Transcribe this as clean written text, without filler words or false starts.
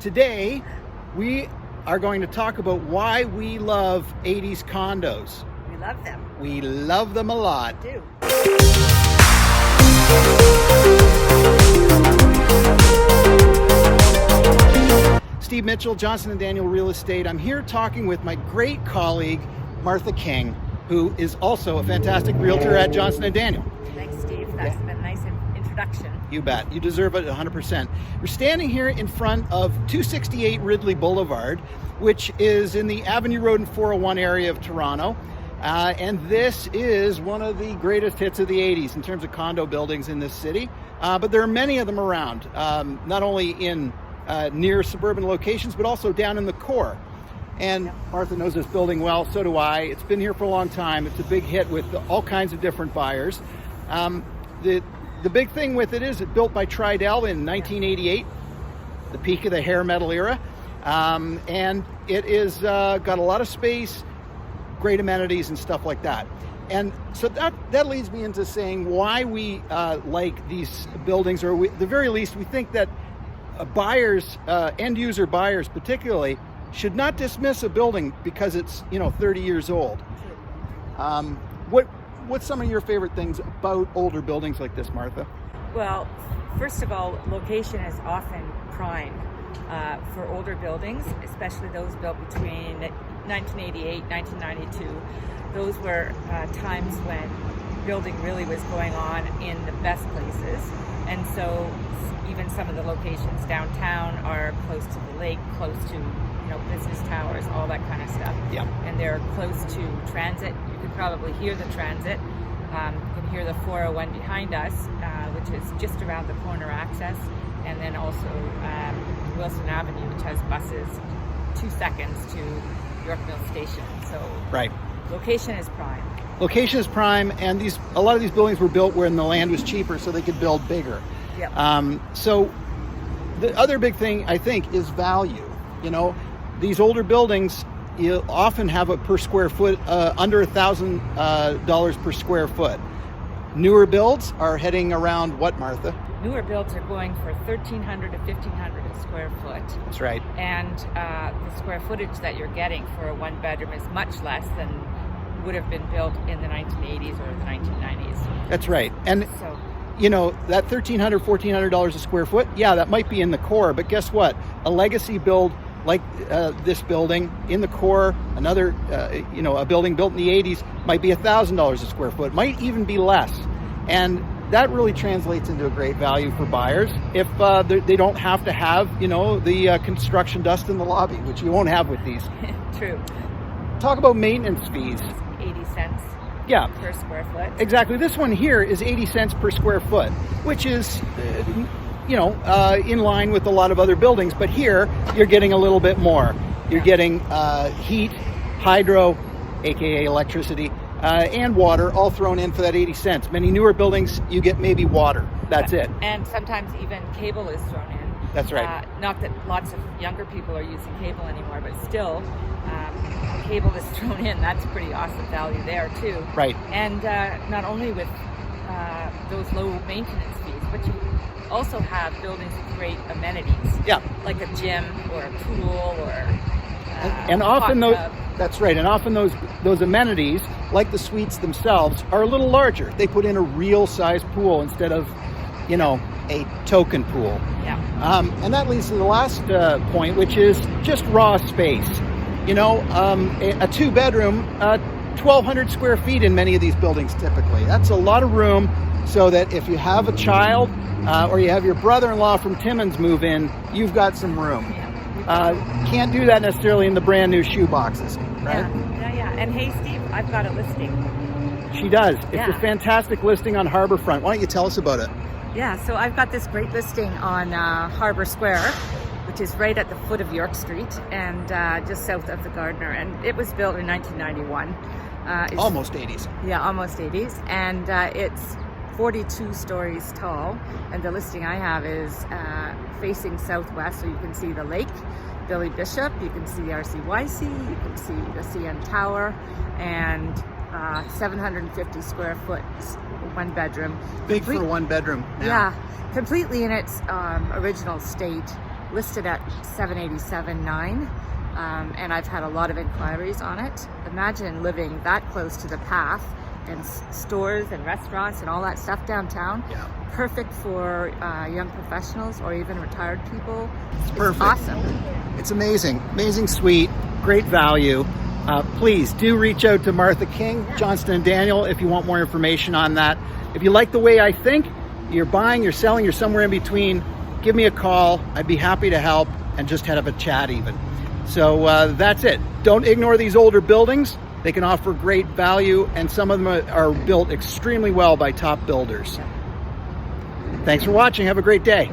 Today, we are going to talk about why we love 80s condos. We love them. We love them a lot. We do. Steve Mitchell, Johnson & Daniel Real Estate. I'm here talking with my great colleague, Martha King, who is also a fantastic realtor at Johnson & Daniel. Thanks, Steve. That's been a nice introduction. You bet. You deserve it 100%. We're standing here in front of 268 Ridley Boulevard, which is in the Avenue Road and 401 area of Toronto. And this is one of the greatest hits of the 80s in terms of condo buildings in this city. But there are many of them around, not only in near suburban locations, but also down in the core. And Martha knows this building well, so do I. It's been here for a long time. It's a big hit with all kinds of different buyers. The big thing with it is it built by Tridel in 1988, the peak of the hair metal era. And it is got a lot of space, great amenities and stuff like that. And so that leads me into saying why we like these buildings, or at the very least, we think that buyers, end user buyers particularly, should not dismiss a building because it's 30 years old. What's some of your favorite things about older buildings like this, Martha? Well, first of all, location is often prime for older buildings, especially those built between 1988, 1992. Those were times when building really was going on in the best places. And so even some of the locations downtown are close to the lake, close to business towers, all that kind of stuff. Yeah. And they're close to transit. You can probably hear the transit. You can hear the 401 behind us, which is just around the corner access, and then also Wilson Avenue, which has buses 2 seconds to York Mill Station. So right. Location is prime. Location is prime, and a lot of these buildings were built when the land was cheaper, so they could build bigger. Yep. So the other big thing, I think, is value. These older buildings, you often have a per square foot under $1,000 per square foot. Newer builds are heading around what, Martha? Newer builds are going for $1,300 to $1,500 a square foot. That's right. And the square footage that you're getting for a one bedroom is much less than would have been built in the 1980s or the 1990s. That's right. And so, that $1,300, $1,400 a square foot, yeah, that might be in the core, but guess what? A legacy build like this building in the core, another, a building built in the 80s might be $1,000 a square foot, might even be less. And that really translates into a great value for buyers if they don't have to have, the construction dust in the lobby, which you won't have with these. True. Talk about maintenance fees. 80 cents. Yeah. Per square foot. Exactly. This one here is 80 cents per square foot, which is, in line with a lot of other buildings. But here, you're getting a little bit more. You're getting heat, hydro, aka electricity, and water all thrown in for that 80 cents. Many newer buildings, you get maybe water. That's it. And sometimes even cable is thrown in. That's right. Not that lots of younger people are using cable anymore, but still, cable is thrown in. That's pretty awesome value there too. Right. And not only with those low maintenance fees, but you also have buildings with great amenities. Yeah. Like a gym or a pool or and often hot those tub. That's right. And often those amenities, like the suites themselves, are a little larger. They put in a real size pool instead of, a token pool. Yeah. And that leads to the last point, which is just raw space. A 2-bedroom, 1,200 square feet in many of these buildings typically. That's a lot of room, so that if you have a child or you have your brother-in-law from Timmins move in, you've got some room. Can't do that necessarily in the brand new shoe boxes, right? Yeah. And hey, Steve, I've got a listing. She does. It's a fantastic listing on Harbourfront. Why don't you tell us about it? Yeah, so I've got this great listing on Harbour Square, which is right at the foot of York Street and just south of the Gardiner. And it was built in 1991. Almost 80s. Yeah, almost 80s. And it's 42 stories tall. And the listing I have is facing southwest, so you can see the lake, Billy Bishop, you can see RCYC, you can see the CN Tower, and 750 square foot, 1 bedroom. Big for 1 bedroom. Yeah, completely in its original state. listed at $787,900. And I've had a lot of inquiries on it. Imagine living that close to the path and stores and restaurants and all that stuff downtown. Yeah. Perfect for young professionals or even retired people. It's perfect. Awesome. It's amazing. Amazing suite. Great value. Please do reach out to Martha King, Johnston and Daniel if you want more information on that. If you like the way I think, you're buying, you're selling, you're somewhere in between, give me a call. I'd be happy to help and just have a chat even. So that's it. Don't ignore these older buildings. They can offer great value, and some of them are built extremely well by top builders. Thanks for watching. Have a great day.